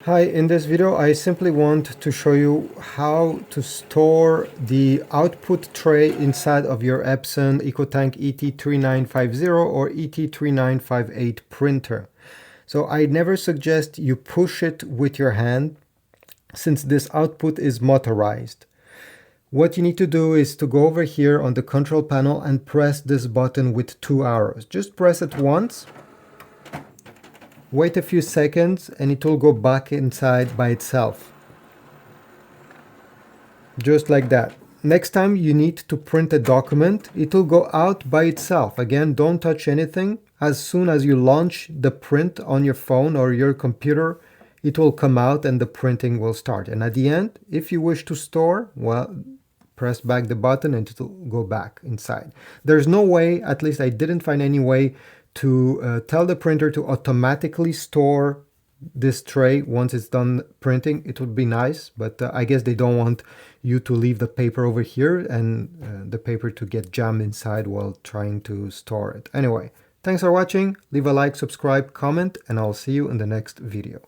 Hi, in this video I simply want to show you how to store the output tray inside of your Epson EcoTank ET-3950 or ET-3958 printer. So I never suggest you push it with your hand since this output is motorized. What you need to do is to go over here on the control panel and press this button with 2 arrows. Just press it once. Wait a few seconds and it will go back inside by itself. Just like that. Next time you need to print a document, it will go out by itself. Again, don't touch anything. As soon as you launch the print on your phone or your computer, it will come out and the printing will start. And at the end, if you wish to store, well, press back the button and it will go back inside. There's no way, at least I didn't find any way, to tell the printer to automatically store this tray once it's done printing. It would be nice, but I guess they don't want you to leave the paper over here and the paper to get jammed inside while trying to store it. Anyway, thanks for watching. Leave a like, subscribe, comment, and I'll see you in the next video.